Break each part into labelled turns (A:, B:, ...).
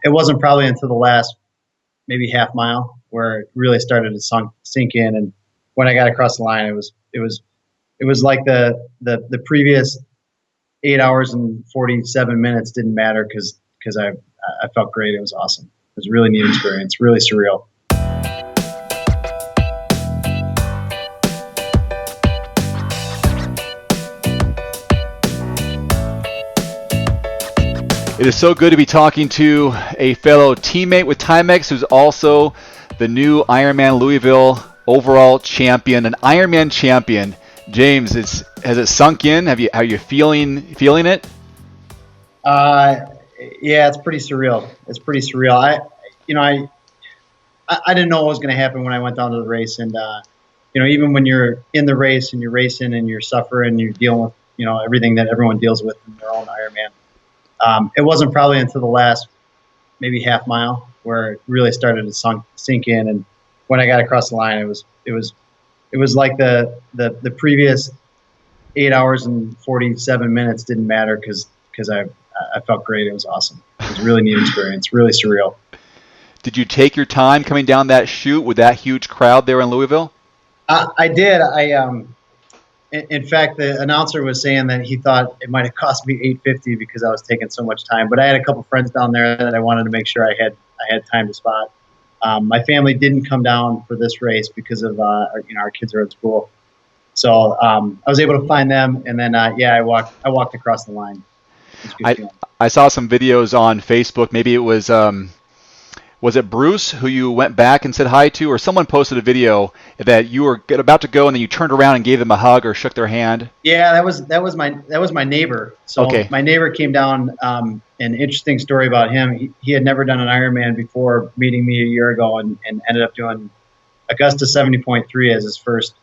A: It wasn't probably until the last maybe half mile where it really started to sink in. And when I got across the line, it was like the previous 8 hours and 47 minutes didn't matter because I felt great. It was awesome. It was a really neat experience, really surreal.
B: It is so good to be talking to a fellow teammate with Timex who's also the new Ironman Louisville overall champion, an Ironman champion. James, has it sunk in? Are you feeling it?
A: Yeah, it's pretty surreal. It's pretty surreal. I didn't know what was going to happen when I went down to the race, and even when you're in the race and you're racing and you're suffering, you're dealing with everything that everyone deals with in their own Ironman. It wasn't probably until the last maybe half mile where it really started to sink in, and when I got across the line, it was like the previous 8 hours and 47 minutes didn't matter because I felt great. It was awesome. It was a really neat experience, really surreal.
B: Did you take your time coming down that chute with that huge crowd there in Louisville?
A: I did. In fact, the announcer was saying that he thought it might have cost me $850 because I was taking so much time. But I had a couple friends down there that I wanted to make sure I had time to spot. My family didn't come down for this race because of our kids are at school, so I was able to find them, and then I walked across the line.
B: I saw some videos on Facebook. Maybe it was it Bruce who you went back and said hi to, or someone posted a video that you were about to go and then you turned around and gave them a hug or shook their hand?
A: Yeah, that was my neighbor. So
B: okay.
A: My neighbor came down. An interesting story about him. He had never done an Ironman before meeting me a year ago, and ended up doing Augusta 70.3 as his first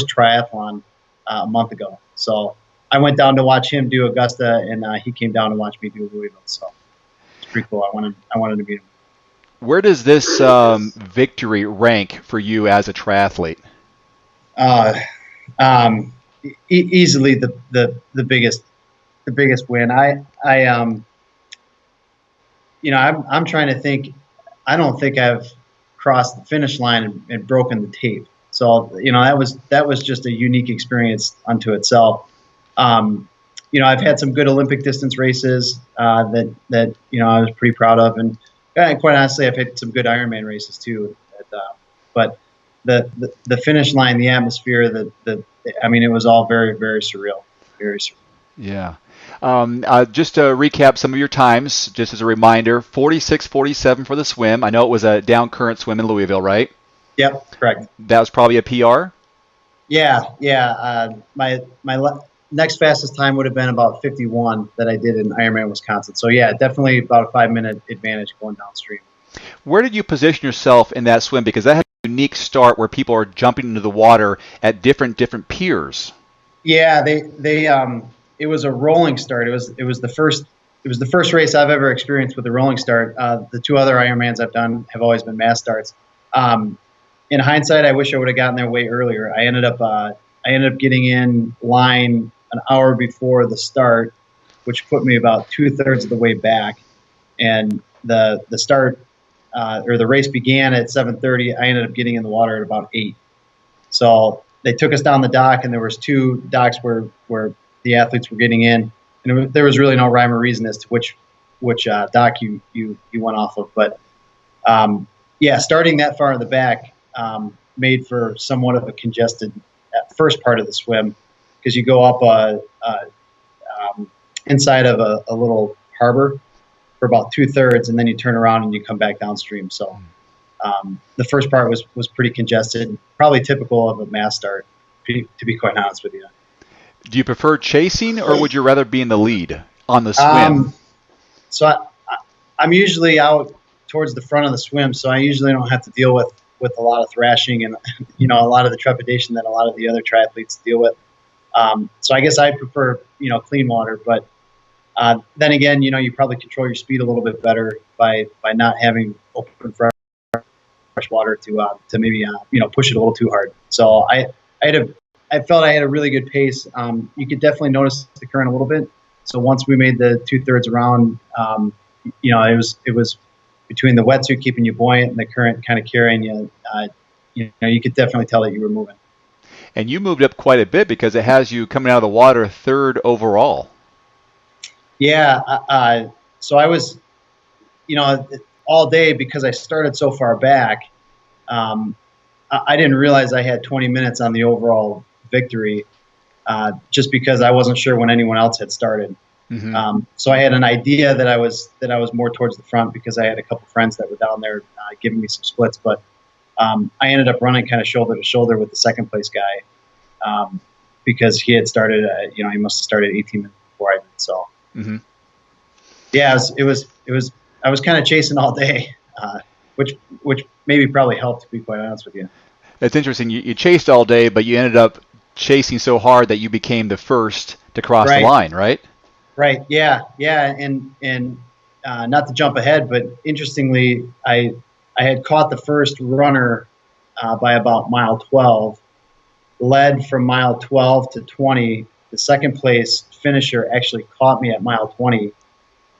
A: triathlon a month ago. So I went down to watch him do Augusta, and he came down to watch me do Louisville. So it's pretty cool. I wanted to meet him.
B: Where does this victory rank for you as a triathlete?
A: Easily the biggest win. I'm trying to think. I don't think I've crossed the finish line and broken the tape. So that was just a unique experience unto itself. I've had some good Olympic distance races that I was pretty proud of, and quite honestly, I've had some good Ironman races too. But the finish line, the atmosphere, it was all very, very surreal. Very surreal.
B: Yeah. Just to recap some of your times, just as a reminder, 46:47 for the swim. I know it was a down current swim in Louisville, right?
A: Yep, correct.
B: That was probably a PR?
A: Yeah. My next fastest time would have been about 51 that I did in Ironman Wisconsin. So yeah, definitely about a 5-minute advantage going downstream.
B: Where did you position yourself in that swim? Because that had a unique start where people are jumping into the water at different piers.
A: Yeah, it was a rolling start. It was the first race I've ever experienced with a rolling start. The two other Ironmans I've done have always been mass starts. In hindsight, I wish I would have gotten there way earlier. I ended up getting in line an hour before the start, which put me about 2/3 of the way back. And the start or the race began at 7:30. I ended up getting in the water at about 8. So they took us down the dock, and there was 2 docks where the athletes were getting in, and there was really no rhyme or reason as to which dock you went off of. But starting that far in the back made for somewhat of a congested first part of the swim, because you go up inside of a little harbor for about 2/3, and then you turn around and you come back downstream. So the first part was pretty congested, probably typical of a mass start, to be quite honest with you.
B: Do you prefer chasing, or would you rather be in the lead on the swim?
A: So I'm usually out towards the front of the swim, so I usually don't have to deal with a lot of thrashing and a lot of the trepidation that a lot of the other triathletes deal with. So I guess I prefer clean water, but then again, you probably control your speed a little bit better by not having open fresh water to maybe push it a little too hard. So I felt I had a really good pace. You could definitely notice the current a little bit. So once we made the 2/3 around, it was between the wetsuit keeping you buoyant and the current kind of carrying you. You could definitely tell that you were moving.
B: And you moved up quite a bit because it has you coming out of the water third overall.
A: Yeah. So I was, all day because I started so far back. Um, I didn't realize I had 20 minutes on the overall victory, just because I wasn't sure when anyone else had started.
B: Mm-hmm.
A: So I had an idea that I was more towards the front because I had a couple friends that were down there giving me some splits. But I ended up running kind of shoulder to shoulder with the second place guy, because he had started. He must have started 18 minutes before I did. So
B: Mm-hmm.
A: yeah, it was. I was kind of chasing all day, which maybe probably helped, to be quite honest with you.
B: That's interesting. You chased all day, but you ended up chasing so hard that you became the first to cross the
A: Right.
B: line, right?
A: Right. Yeah. Yeah. And not to jump ahead, but interestingly, I had caught the first runner by about mile 12, led from mile 12 to 20. The second place finisher actually caught me at mile 20,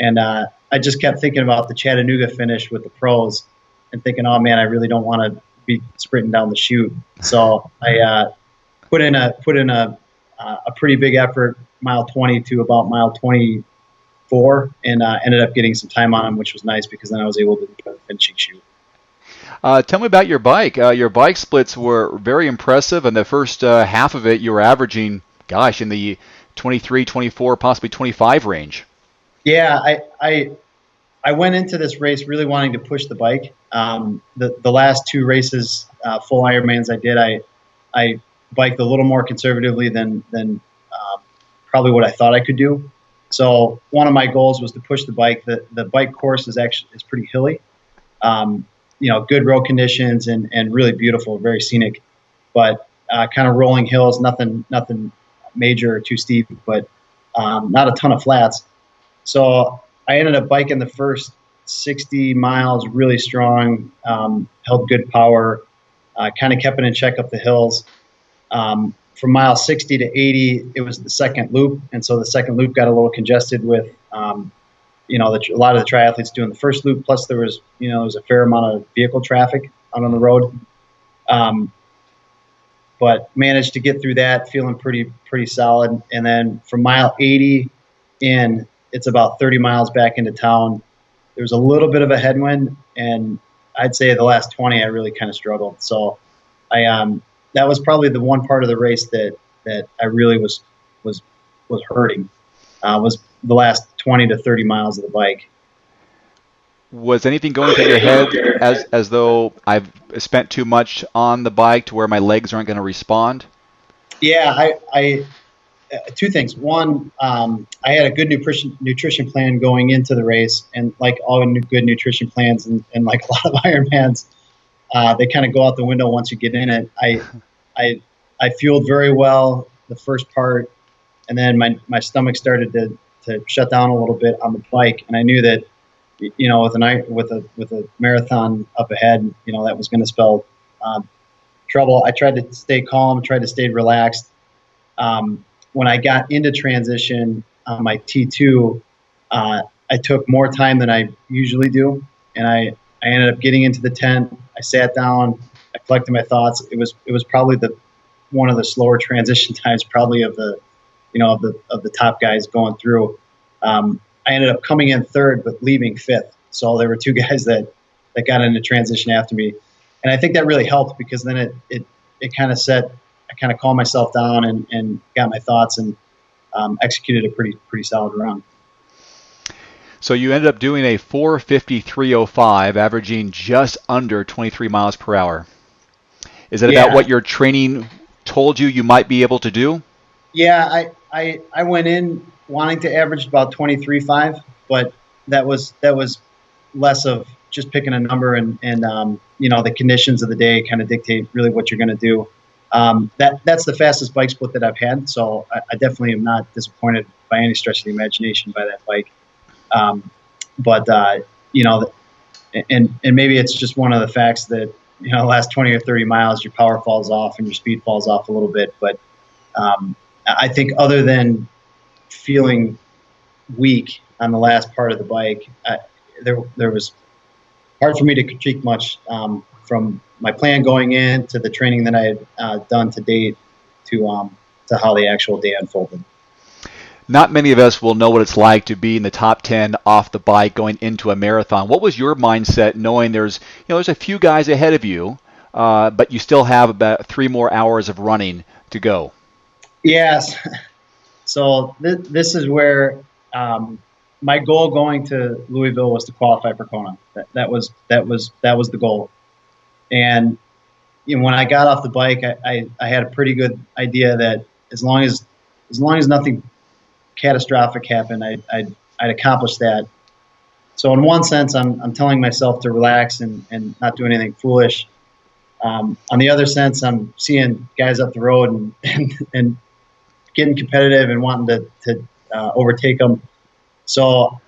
A: and I just kept thinking about the Chattanooga finish with the pros, and thinking, oh man, I really don't want to be sprinting down the chute. So I put in a pretty big effort, mile 20 to about mile 24, and ended up getting some time on him, which was nice because then I was able to do the finishing shoot.
B: Tell me about your bike. Your bike splits were very impressive. In the first half of it, you were averaging, gosh, in the 23, 24, possibly 25 range.
A: Yeah, I went into this race really wanting to push the bike. The last two races, full Ironmans I did, I biked a little more conservatively than probably what I thought I could do. So one of my goals was to push the bike. The bike course is pretty hilly. Good road conditions and really beautiful, very scenic, but kind of rolling hills, nothing major or too steep, but not a ton of flats. So I ended up biking the first 60 miles really strong, held good power, kind of kept it in check up the hills. From mile 60 to 80, it was the second loop, and so the second loop got a little congested with a lot of the triathletes doing the first loop. Plus, there was a fair amount of vehicle traffic out on the road, but managed to get through that, feeling pretty solid. And then from mile 80 in, it's about 30 miles back into town. There was a little bit of a headwind, and I'd say the last 20, I really kind of struggled. So that was probably the one part of the race that I really was hurting. Was the last 20 to 30 miles of the bike.
B: Was anything going through your head as though I've spent too much on the bike to where my legs aren't going to respond?
A: Yeah, I two things. One, I had a good nutrition plan going into the race, and like all good nutrition plans, and like a lot of Ironmans, they kind of go out the window once you get in it. I fueled very well the first part, and then my stomach started to shut down a little bit on the bike, and I knew that with a marathon up ahead, that was going to spell trouble. I tried to stay calm, tried to stay relaxed. When I got into transition on my T2, I took more time than I usually do, and I ended up getting into the tent. I sat down, I collected my thoughts. It was probably one of the slower transition times, probably of the top guys going through. I ended up coming in third, but leaving fifth. So there were two guys that got into transition after me, and I think that really helped because then it kind of I kind of calmed myself down and got my thoughts and executed a pretty solid run.
B: So you ended up doing a 4:53:05, averaging just under 23 miles per hour. Is that about what your training told you might be able to do?
A: Yeah, I went in wanting to average about 23.5, but that was less of just picking a number and the conditions of the day kind of dictate really what you're going to do. That's the fastest bike split that I've had, so I definitely am not disappointed by any stretch of the imagination by that bike. But and maybe it's just one of the facts that the last 20 or 30 miles your power falls off and your speed falls off a little bit. But I think other than feeling weak on the last part of the bike, there was hard for me to critique much from my plan going in to the training that I had done to date to how the actual day unfolded.
B: Not many of us will know what it's like to be in the top 10 off the bike going into a marathon. What was your mindset knowing there's a few guys ahead of you, but you still have about 3 more hours of running to go?
A: Yes. So this is where my goal going to Louisville was to qualify for Kona. That was the goal. And when I got off the bike, I had a pretty good idea that as long as nothing catastrophic happened, I'd accomplish that. So in one sense, I'm telling myself to relax and not do anything foolish. On the other sense, I'm seeing guys up the road and getting competitive and wanting to overtake them. So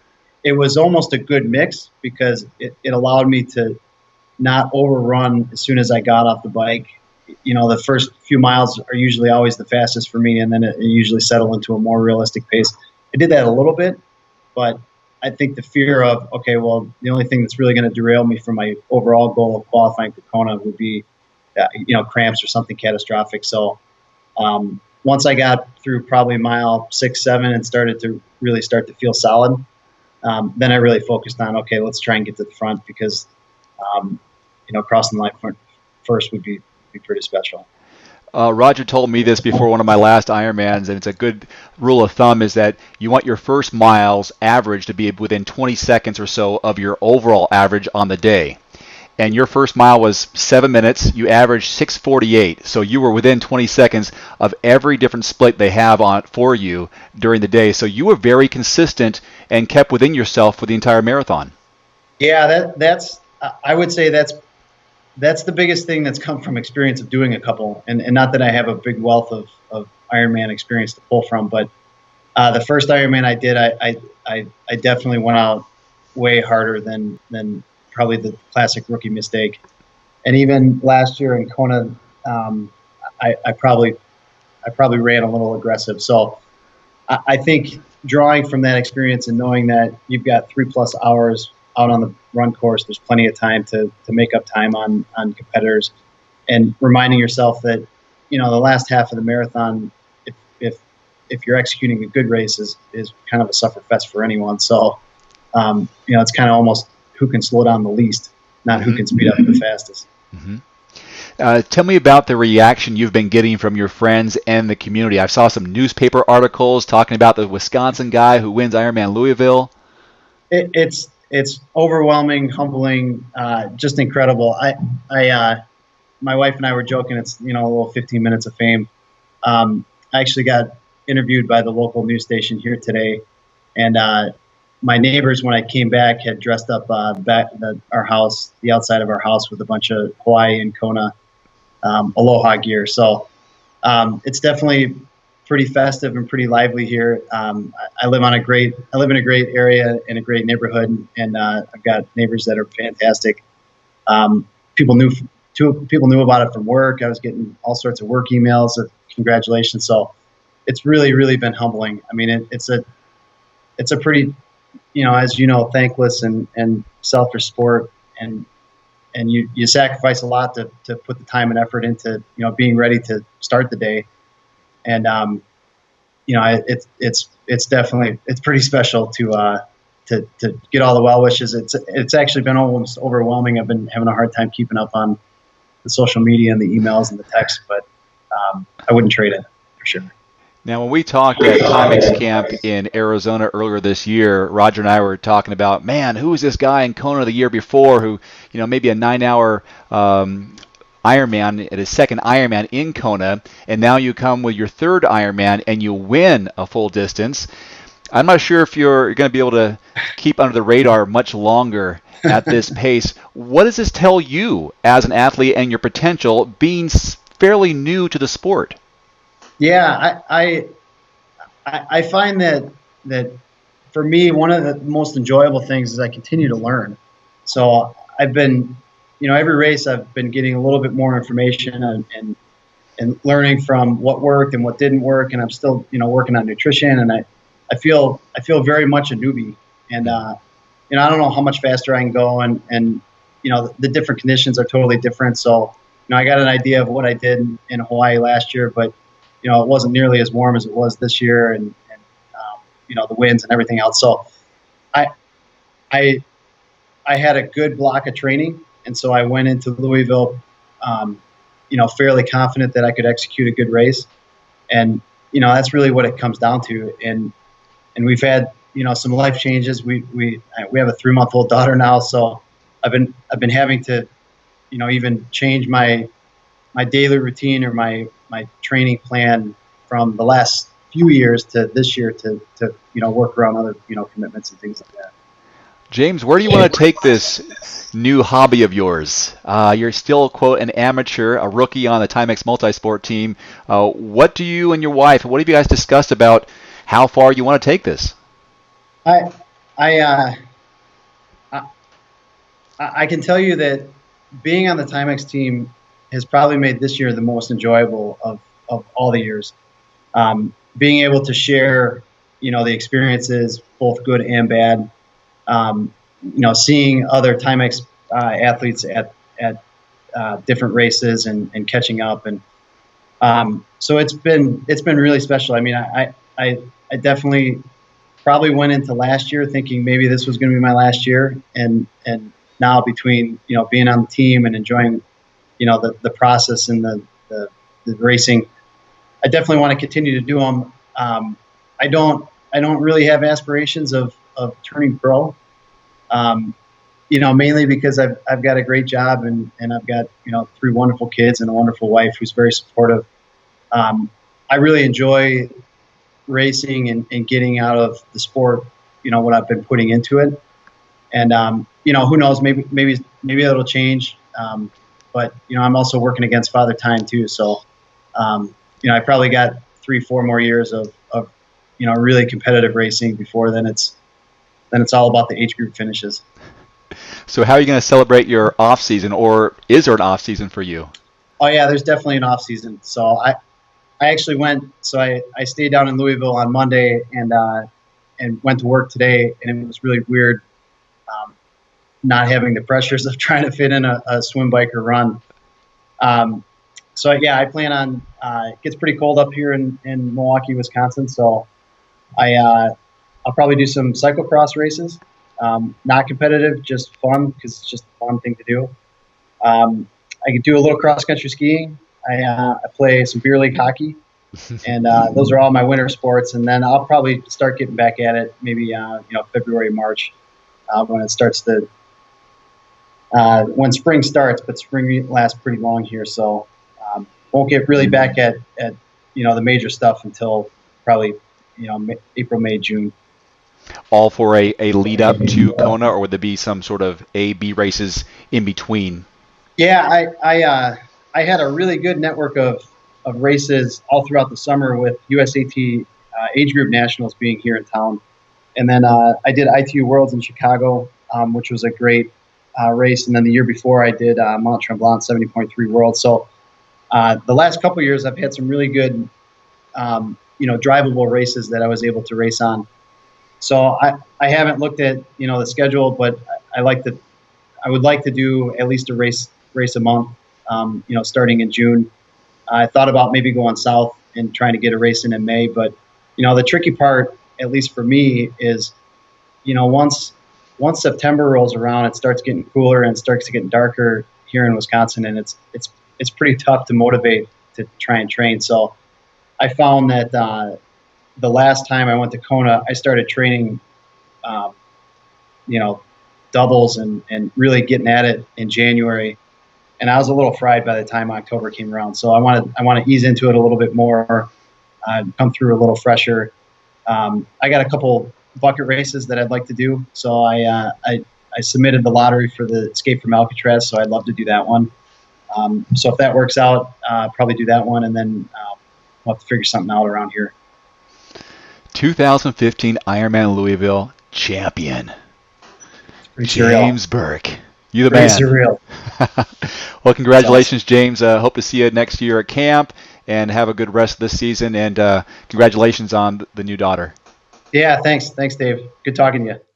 A: it was almost a good mix because it allowed me to not overrun as soon as I got off the bike. The first few miles are usually always the fastest for me, and then it usually settle into a more realistic pace. I did that a little bit, but I think the fear of, okay, well, the only thing that's really going to derail me from my overall goal of qualifying for Kona would be, cramps or something catastrophic. So once I got through probably mile 6, 7 and started to feel solid, then I really focused on, okay, let's try and get to the front because, crossing the line first would be pretty special.
B: Roger told me this before one of my last Ironmans, and it's a good rule of thumb is that you want your first miles average to be within 20 seconds or so of your overall average on the day. And your first mile was 7 minutes. You averaged 6:48, so you were within 20 seconds of every different split they have on for you during the day. So you were very consistent and kept within yourself for the entire marathon.
A: Yeah, that's I would say that's the biggest thing that's come from experience of doing a couple, and not that I have a big wealth of Ironman experience to pull from, but the first Ironman I did, I definitely went out way harder than probably the classic rookie mistake. And even last year in Kona, I probably ran a little aggressive. So I think drawing from that experience and knowing that you've got 3+ hours out on the run course, there's plenty of time to make up time on competitors, and reminding yourself that, the last half of the marathon, if you're executing a good race is kind of a sufferfest for anyone. So, it's kind of almost who can slow down the least, not who can speed up the fastest.
B: Mm-hmm. Tell me about the reaction you've been getting from your friends and the community. I saw some newspaper articles talking about the Wisconsin guy who wins Ironman Louisville.
A: It's overwhelming, humbling, just incredible. My wife and I were joking. It's a little 15 minutes of fame. I actually got interviewed by the local news station here today, and my neighbors, when I came back, had dressed up our house, the outside of our house, with a bunch of Hawaii and Kona Aloha gear. So it's definitely pretty festive and pretty lively here. I live in a great area in a great neighborhood, and I've got neighbors that are fantastic. People knew about it from work. I was getting all sorts of work emails of congratulations. So it's really, really been humbling. I mean, it's a pretty, as thankless and selfish sport, and you sacrifice a lot to put the time and effort into, being ready to start the day. And, it's definitely, it's pretty special to get all the well wishes. It's actually been almost overwhelming. I've been having a hard time keeping up on the social media and the emails and the texts, but I wouldn't trade it for sure.
B: Now, when we talked at Timex Camp in Arizona earlier this year, Roger and I were talking about, man, who was this guy in Kona the year before who, maybe a 9-hour Ironman at his second Ironman in Kona, and now you come with your third Ironman and you win a full distance. I'm not sure if you're going to be able to keep under the radar much longer at this pace. What does this tell you as an athlete and your potential being fairly new to the sport?
A: Yeah, I find that for me, one of the most enjoyable things is I continue to learn. So I've been, every race I've been getting a little bit more information and learning from what worked and what didn't work. And I'm still, working on nutrition, and I feel very much a newbie, and I don't know how much faster I can go, and the different conditions are totally different. So I got an idea of what I did in Hawaii last year, but it wasn't nearly as warm as it was this year, and the winds and everything else. So I I I had a good block of training, and so I went into Louisville, fairly confident that I could execute a good race, and that's really what it comes down to. And we've had some life changes. We have a 3-month-old daughter now, so I've been having to even change my daily routine or my training plan from the last few years to this year to work around other commitments and things like that.
B: James, where do you want to take this new hobby of yours? You're still, quote, an amateur, a rookie on the Timex multisport team. What do you and your wife, what have you guys discussed about how far you want to take this?
A: I I I can tell you that being on the Timex team has probably made this year the most enjoyable of all the years. Being able to share, the experiences, both good and bad. Seeing other Timex athletes at different races and catching up, and so it's been really special. I mean, I definitely probably went into last year thinking maybe this was going to be my last year, and now between being on the team and enjoying the process and the racing, I definitely want to continue to do them. I don't really have aspirations of turning pro. Mainly because I've got a great job, and I've got 3 wonderful kids and a wonderful wife who's very supportive. I really enjoy racing and getting out of the sport, what I've been putting into it. And who knows, maybe it'll change. But I'm also working against Father Time too, so I probably got 3-4 more years of really competitive racing before then it's all about the age group finishes.
B: So how are you going to celebrate your off season, or is there an off season for you?
A: Oh yeah, there's definitely an off season. So I actually went. So I stayed down in Louisville on Monday and went to work today, and it was really weird not having the pressures of trying to fit in a swim, bike, or run. So yeah, I plan on. It gets pretty cold up here in Milwaukee, Wisconsin. So I'll probably do some cyclocross races. Not competitive, just fun because it's just a fun thing to do. I could do a little cross country skiing. I play some beer league hockey, and those are all my winter sports. And then I'll probably start getting back at it maybe February, March, when it starts to when spring starts. But spring lasts pretty long here, so won't get really back at the major stuff until probably April, May, June.
B: All for a lead up to Kona, or would there be some sort of A, B races in between?
A: Yeah, I had a really good network of races all throughout the summer with USAT age group nationals being here in town. And then I did ITU Worlds in Chicago, which was a great race. And then the year before I did Mont Tremblant 70.3 Worlds. So the last couple of years I've had some really good, drivable races that I was able to race on. So I haven't looked at the schedule, but I would like to do at least a race a month, starting in June. I thought about maybe going south and trying to get a race in May, but the tricky part, at least for me, is once September rolls around, it starts getting cooler and it starts to get darker here in Wisconsin, and it's pretty tough to motivate to try and train. So I found that the last time I went to Kona, I started training, doubles and really getting at it in January. And I was a little fried by the time October came around. So I want to ease into it a little bit more, come through a little fresher. I got a couple bucket races that I'd like to do. So I submitted the lottery for the Escape from Alcatraz. So I'd love to do that one. So if that works out, probably do that one, and then we'll have to figure something out around here.
B: 2015 Ironman Louisville champion, James Burke. You the man.
A: Surreal.
B: Well, congratulations, awesome. James. Hope to see you next year at camp, and have a good rest of the season. And congratulations on the new daughter.
A: Yeah, thanks, Dave. Good talking to you.